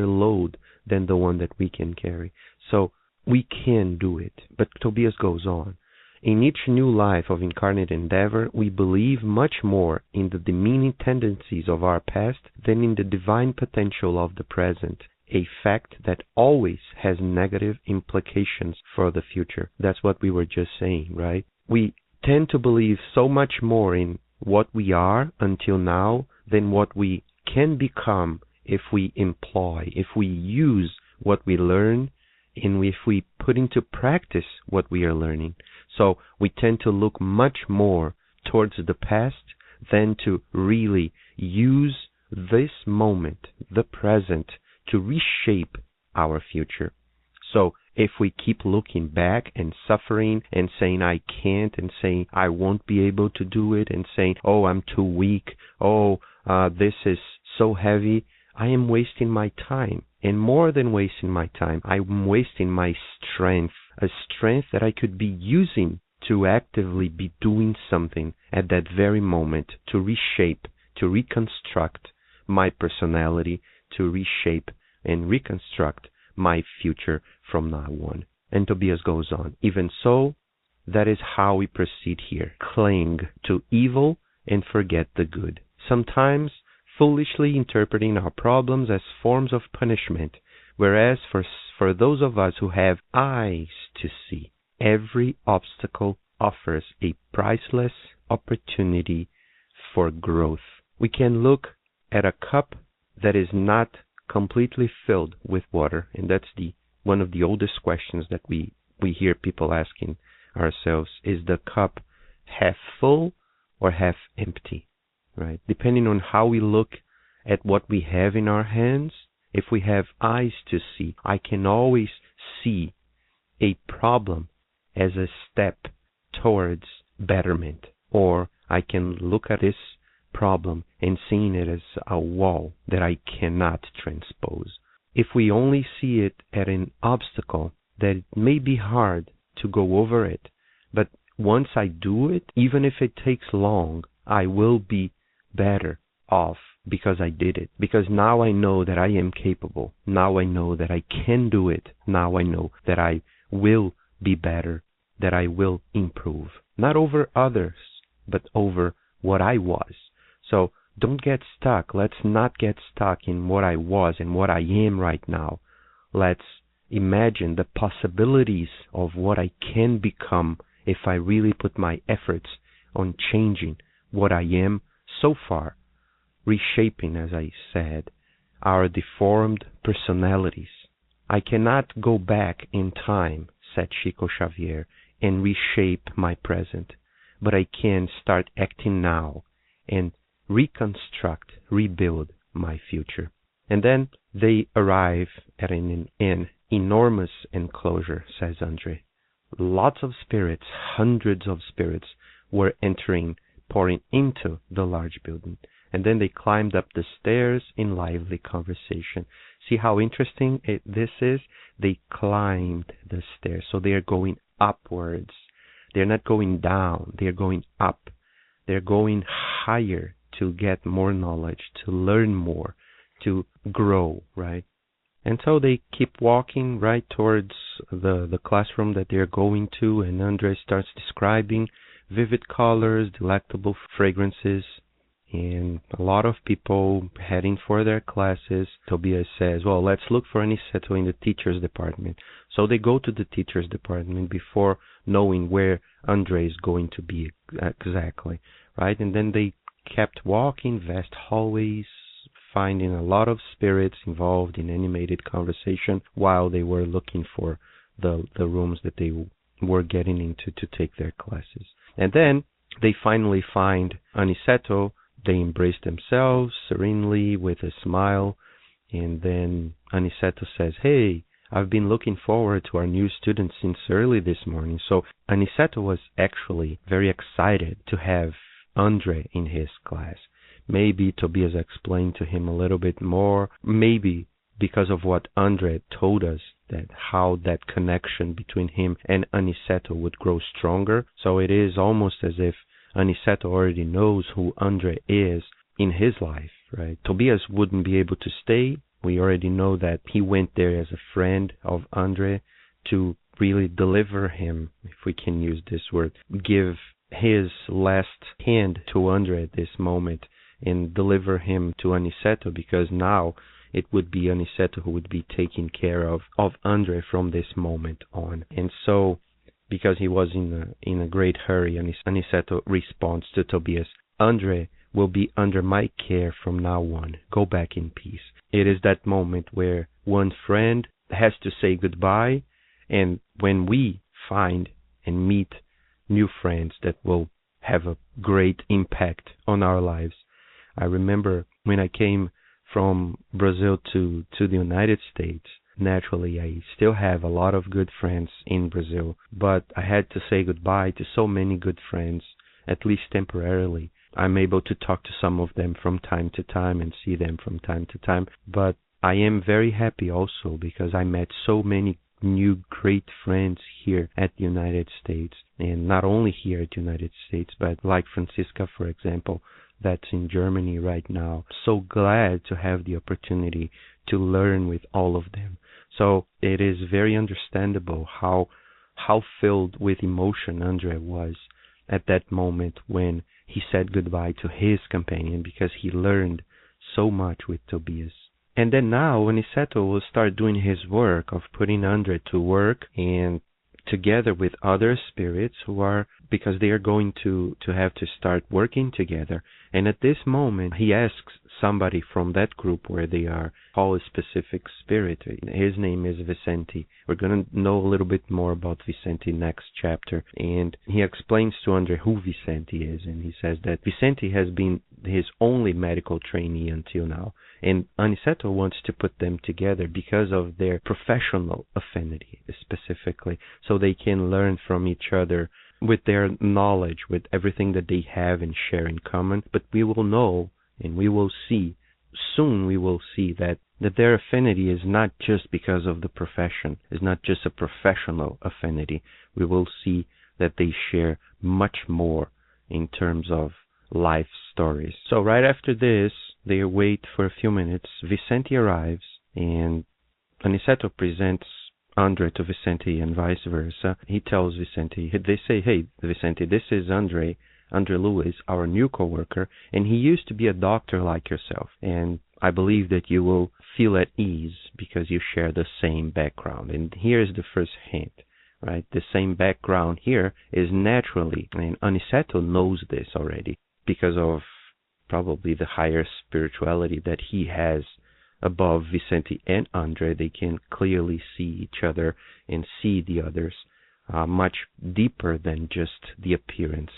load than the one that we can carry. So we can do it. But Tobias goes on. In each new life of incarnate endeavor, we believe much more in the demeaning tendencies of our past than in the divine potential of the present, a fact that always has negative implications for the future. That's what we were just saying, right? We tend to believe so much more in what we are until now than what we can become if we employ, if we use what we learn, and if we put into practice what we are learning. So we tend to look much more towards the past than to really use this moment, the present, to reshape our future. So if we keep looking back and suffering and saying I can't, and saying I won't be able to do it, and saying, oh, I'm too weak, this is so heavy, I am wasting my time. And more than wasting my time, I'm wasting my strength, a strength that I could be using to actively be doing something at that very moment to reshape, to reconstruct my personality, to reshape and reconstruct my future from now on. And Tobias goes on. Even so, that is how we proceed here. Cling to evil and forget the good. Sometimes foolishly interpreting our problems as forms of punishment, whereas for those of us who have eyes to see, every obstacle offers a priceless opportunity for growth. We can look at a cup that is not completely filled with water, and that's one of the oldest questions that we hear people asking ourselves. Is the cup half full or half empty? Right? Depending on how we look at what we have in our hands, if we have eyes to see, I can always see a problem as a step towards betterment, or I can look at this problem and seeing it as a wall that I cannot transpose. If we only see it as an obstacle, that it may be hard to go over it, but once I do it, even if it takes long, I will be better off because I did it. Because now I know that I am capable. Now I know that I can do it. Now I know that I will be better, that I will improve. Not over others, but over what I was. So don't get stuck. Let's not get stuck in what I was and what I am right now. Let's imagine the possibilities of what I can become if I really put my efforts on changing what I am so far, reshaping, as I said, our deformed personalities. I cannot go back in time, said Chico Xavier, and reshape my present, but I can start acting now and reconstruct, rebuild my future. And then they arrive at an enormous enclosure, says Andre. Lots of spirits, hundreds of spirits, were entering, pouring into the large building. And then they climbed up the stairs in lively conversation. See how interesting this is? They climbed the stairs, so they are going upwards. They're not going down, they're going up. They're going higher to get more knowledge, to learn more, to grow, right? And so they keep walking right towards the classroom that they're going to, and Andre starts describing vivid colors, delectable fragrances, and a lot of people heading for their classes. Tobias says, well, let's look for Aniceto in the teacher's department. So they go to the teacher's department before knowing where Andre is going to be exactly, right? And then they kept walking, vast hallways, finding a lot of spirits involved in animated conversation while they were looking for the rooms that they were getting into to take their classes. And then they finally find Aniceto. They embrace themselves serenely with a smile, and then Aniceto says, hey, I've been looking forward to our new students since early this morning. So Aniceto was actually very excited to have Andre in his class. Maybe Tobias explained to him a little bit more, maybe because of what Andre told us, that how that connection between him and Aniceto would grow stronger. So it is almost as if Aniceto already knows who Andre is in his life, right? Tobias wouldn't be able to stay. We already know that he went there as a friend of Andre to really deliver him, if we can use this word, give his last hand to Andre at this moment and deliver him to Aniceto, because now it would be Aniceto who would be taking care of Andre from this moment on. And so, because he was in a great hurry, Aniceto responds to Tobias, Andre will be under my care from now on. Go back in peace. It is that moment where one friend has to say goodbye, and when we find and meet new friends that will have a great impact on our lives. I remember when I came from Brazil to the United States, naturally I still have a lot of good friends in Brazil, but I had to say goodbye to so many good friends, at least temporarily. I'm able to talk to some of them from time to time and see them from time to time, but I am very happy also because I met so many new great friends here at the United States, and not only here at the United States, but like Francisca, for example, that's in Germany right now. So glad to have the opportunity to learn with all of them. So it is very understandable how filled with emotion Andre was at that moment when he said goodbye to his companion, because he learned so much with Tobias. And then now Aniceto will start doing his work of putting Andre to work, and together with other spirits who are, because they are going to have to start working together. And at this moment, he asks somebody from that group where they are, call a specific spirit. His name is Vicente. We're going to know a little bit more about Vicente next chapter. And he explains to Andre who Vicente is. And he says that Vicente has been his only medical trainee until now. And Aniceto wants to put them together because of their professional affinity, specifically, so they can learn from each other with their knowledge, with everything that they have and share in common. But we will know, and we will see, soon we will see that their affinity is not just because of the profession, is not just a professional affinity. We will see that they share much more in terms of life stories. So right after this, they wait for a few minutes. Vicente arrives, and Aniceto presents Andre to Vicente and vice versa. He tells Vicente, they say, hey, Vicente, this is Andre Luis, our new coworker, and he used to be a doctor like yourself. And I believe that you will feel at ease because you share the same background. And here's the first hint, right? The same background here is naturally, and Aniceto knows this already because of probably the higher spirituality that he has above Vicente and Andre. They can clearly see each other and see the others much deeper than just the appearance.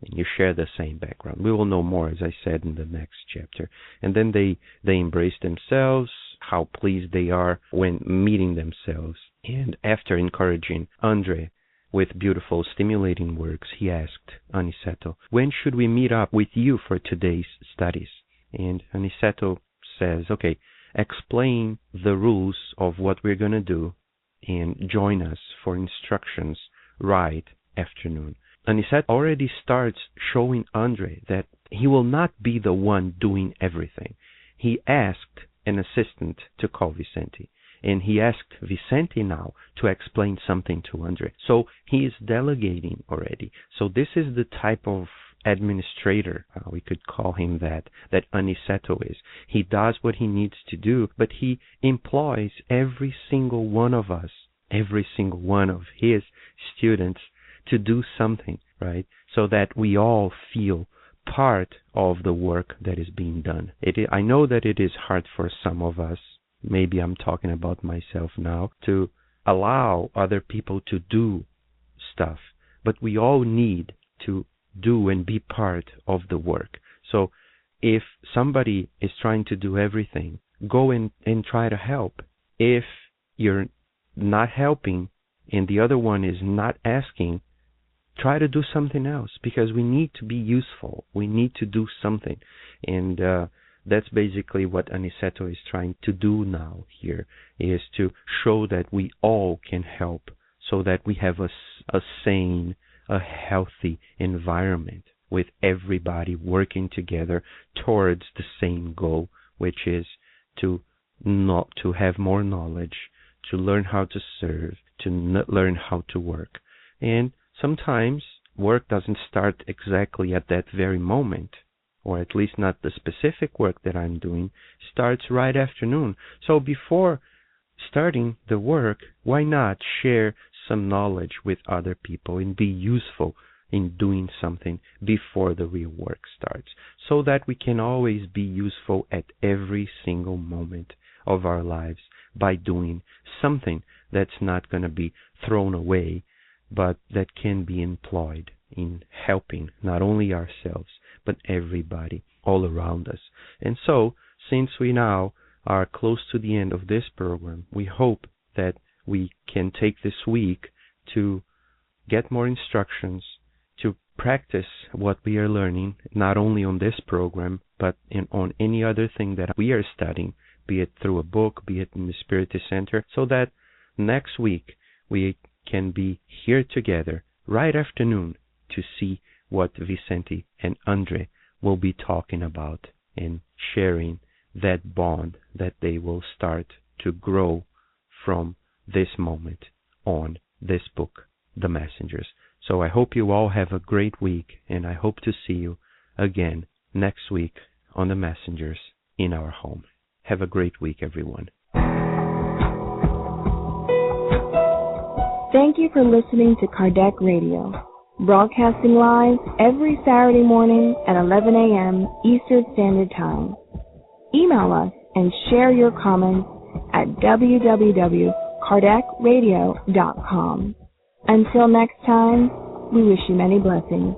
And you share the same background. We will know more, as I said, in the next chapter. And then they embrace themselves, how pleased they are when meeting themselves. And after encouraging Andre with beautiful, stimulating works, he asked Aniceto, when should we meet up with you for today's studies? And Aniceto says, okay, explain the rules of what we're going to do and join us for instructions right afternoon. Aniceto already starts showing Andre that he will not be the one doing everything. He asked an assistant to call Vicente, and he asked Vicente now to explain something to Andre. So he is delegating already. So this is the type of administrator, we could call him that Aniceto is. He does what he needs to do, but he employs every single one of us, every single one of his students to do something, right? So that we all feel part of the work that is being done. I know that it is hard for some of us, maybe I'm talking about myself now, to allow other people to do stuff, but we all need to do and be part of the work. So if somebody is trying to do everything, go and try to help. If you're not helping and the other one is not asking, try to do something else, because we need to be useful. We need to do something. And that's basically what Aniceto is trying to do now here, is to show that we all can help so that we have a sane, a healthy environment with everybody working together towards the same goal, which is to have more knowledge, to learn how to serve, to learn how to work. And sometimes work doesn't start exactly at that very moment, or at least not the specific work that I'm doing, starts right afternoon. So before starting the work, why not share some knowledge with other people and be useful in doing something before the real work starts, so that we can always be useful at every single moment of our lives by doing something that's not going to be thrown away, but that can be employed in helping not only ourselves, but everybody all around us. And so, since we now are close to the end of this program, we hope that we can take this week to get more instructions, to practice what we are learning, not only on this program, but on any other thing that we are studying, be it through a book, be it in the Spirit Center, so that next week we can be here together right afternoon to see what Vicente and Andre will be talking about and sharing that bond that they will start to grow from this moment on, this book, The Messengers. So I hope you all have a great week, and I hope to see you again next week on The Messengers in our home. Have a great week, everyone. Thank you for listening to Kardec Radio, broadcasting live every Saturday morning at 11 a.m. Eastern Standard Time. Email us and share your comments at www.kardecradio.com. Until next time, we wish you many blessings.